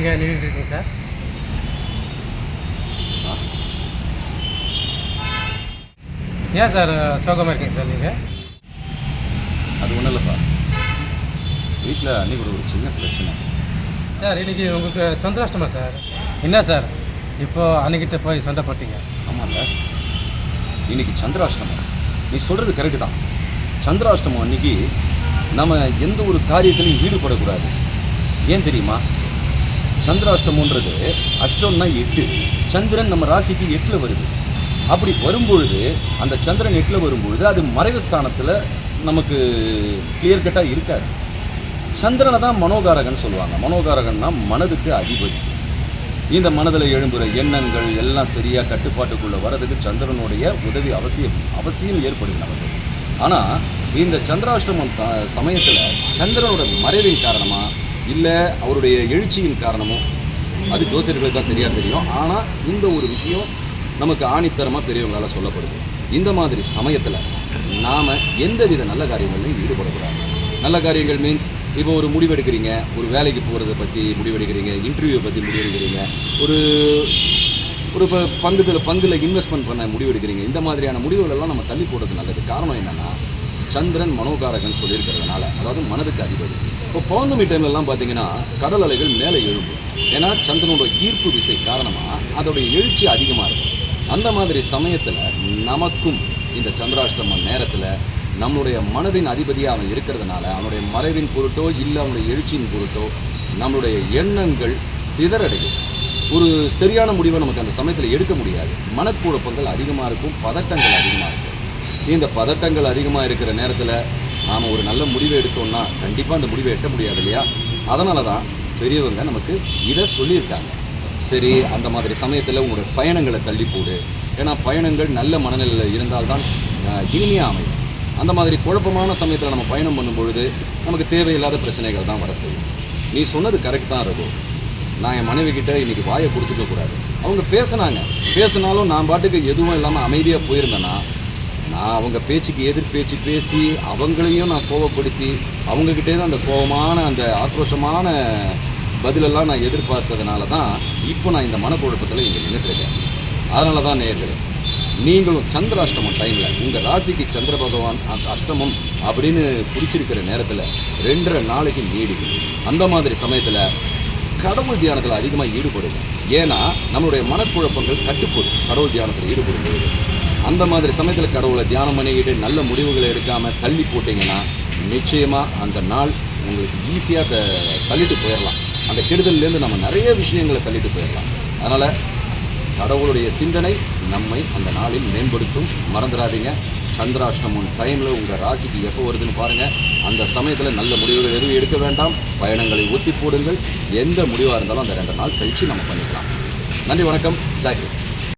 நீங்கள் நின்றுட்டுருக்கீங்க சார்? ஏன் சார் சோகமாக இருக்கீங்க சார் நீங்கள்? அது ஒன்றும் இல்லைப்பா, வீட்டில் அன்றைக்கி ஒரு சின்ன பிரச்சனை சார். இன்றைக்கி உங்களுக்கு சந்திராஷ்டமா சார்? என்ன சார் இப்போது அன்னைக்கிட்ட போய் சண்டை போட்டீங்க? ஆமாங்க, இன்றைக்கி சந்திராஷ்டமம். நீ சொல்கிறது கரெக்டு தான். சந்திராஷ்டமம் அன்றைக்கி நம்ம எந்த ஒரு காரியத்திலையும் ஈடுபடக்கூடாது. ஏன் தெரியுமா? சந்திராஷ்டமன்றது அஷ்டம்னா 8. சந்திரன் நம்ம ராசிக்கு 8 வருது. அப்படி வரும்பொழுது அந்த சந்திரன் 8 வரும்பொழுது அது மறைவு ஸ்தானத்தில் நமக்கு கிளியர் கட்டாக இருக்காது. சந்திரனை தான் மனோகாரகன் சொல்லுவாங்க. மனோகாரகன்னா மனதுக்கு அதிபதி. இந்த மனதில் எழும்புகிற எண்ணங்கள் எல்லாம் சரியாக கட்டுப்பாட்டுக்குள்ளே வர்றதுக்கு சந்திரனுடைய உதவி அவசியம் ஏற்படுது நமக்கு. ஆனால் இந்த சந்திராஷ்டமம் சமயத்தில் சந்திரனோட மறைவின் காரணமாக இல்லை அவருடைய எழுச்சியின் காரணமோ அது ஜோசியர்களுக்கு தான் சரியாக தெரியும். ஆனால் இந்த ஒரு விஷயம் நமக்கு ஆணித்தரமாக பெரியவங்களால் சொல்லப்படுது. இந்த மாதிரி சமயத்தில் நாம் எந்தவித நல்ல காரியங்களையும் ஈடுபடக்கூடாது. நல்ல காரியங்கள் மீன்ஸ் இப்போ ஒரு முடிவெடுக்கிறீங்க, ஒரு வேலைக்கு போகிறத பற்றி முடிவெடுக்கிறீங்க, இன்டர்வியூவை பற்றி முடிவெடுக்கிறீங்க, ஒரு இப்போ பங்கில் இன்வெஸ்ட்மெண்ட் பண்ண முடிவெடுக்கிறீங்க. இந்த மாதிரியான முடிவுகளெல்லாம் நம்ம தள்ளி போடுறது நல்லது. காரணம் என்னென்னா சந்திரன் மனோகாரகன் சொல்லியிருக்கிறதுனால, அதாவது மனதுக்கு அதிபதி. இப்போ பௌர்ணமி டைம்லலாம் பார்த்தீங்கன்னா கடல் அலைகள் மேலே எழும்பும். ஏன்னா சந்திரனோட ஈர்ப்பு விசை காரணமாக அதோடைய எழுச்சி அதிகமாக இருக்கும். அந்த மாதிரி சமயத்தில் நமக்கும் இந்த சந்திராஷ்டம நேரத்தில் நம்மளுடைய மனதின் அதிபதியாக அவன் இருக்கிறதுனால அவனுடைய மறைவின் பொருட்டோ இல்லை அவனுடைய எழுச்சியின் பொருட்டோ நம்மளுடைய எண்ணங்கள் சிதறடையும். ஒரு சரியான முடிவை நமக்கு அந்த சமயத்தில் எடுக்க முடியாது. மனக்குழப்பங்கள் அதிகமாக இருக்கும், பதட்டங்கள் அதிகமாக இருக்கும். இந்த பதட்டங்கள் அதிகமாக இருக்கிற நேரத்தில் நாம் ஒரு நல்ல முடிவை எடுத்தோம்னா கண்டிப்பாக அந்த முடிவை எட்ட முடியாது இல்லையா? அதனால தான் பெரியவங்க நமக்கு இதை சொல்லியிருக்காங்க. சரி, அந்த மாதிரி சமயத்தில் உங்களோட பயணங்களை தள்ளி போடு. ஏன்னா பயணங்கள் நல்ல மனநிலையில் இருந்தால்தான் இனிமையாக அமையும். அந்த மாதிரி குழப்பமான சமயத்தில் நம்ம பயணம் பண்ணும்பொழுது நமக்கு தேவையில்லாத பிரச்சனைகள் தான் வர செய்யும். நீ சொன்னது கரெக்ட் தான் ரகு. நான் என் மனைவி கிட்ட இன்றைக்கி வாயை கொடுத்துக்கக்கூடாது. அவங்க பேசினாலும் நான் பாட்டுக்கு எதுவும் இல்லாமல் அமைதியாக போயிருந்தேன்னா நான் அவங்க பேச்சுக்கு எதிர்பேச்சு பேசி அவங்களையும் நான் கோவப்படுத்தி அவங்கக்கிட்டே தான் அந்த கோபமான அந்த ஆக்ரோஷமான பதிலெல்லாம் நான் எதிர்பார்த்ததுனால தான் இப்போ நான் இந்த மனக்குழப்பத்தில் இங்கே நின்றுட்டுருக்கேன். அதனால தான் நேயர்களே, நீங்களும் சந்திராஷ்டமம் டைமில் உங்கள் ராசிக்கு சந்திர பகவான் அஷ்டமம் அப்படின்னு பிடிச்சிருக்கிற நேரத்தில் 2.5 நாளைக்கு நீடிக்கும். அந்த மாதிரி சமயத்தில் கடவுள் தியானத்தில் அதிகமாக ஈடுபடுங்க. ஏன்னா நம்மளுடைய மனக்குழப்பங்கள் கட்டுப்படும் கடவுள் தியானத்தில் ஈடுபடும்போது. அந்த மாதிரி சமயத்தில் கடவுளை தியானம் பண்ணிக்கிட்டு நல்ல முடிவுகளை எடுக்காமல் தள்ளி போட்டிங்கன்னா நிச்சயமாக அந்த நாள் உங்களுக்கு ஈஸியாக தள்ளிட்டு போயிடலாம். அந்த கெடுதல்லேருந்து நம்ம நிறைய விஷயங்களை தள்ளிட்டு போயிடலாம். அதனால் கடவுளுடைய சிந்தனை நம்மை அந்த நாளில் மேம்படுத்தும். மறந்துடாதீங்க, சந்திராஷ்டமம் டைமில் உங்கள் ராசிக்கு எப்போ வருதுன்னு பாருங்கள். அந்த சமயத்தில் நல்ல முடிவுகள் எதுவும் எடுக்க வேண்டாம். பயணங்களை ஒத்தி போடுங்கள். எந்த முடிவாக இருந்தாலும் அந்த 2 நாள் கழித்து நம்ம பண்ணிக்கலாம். நன்றி, வணக்கம், ஜெய் ஹிந்த்.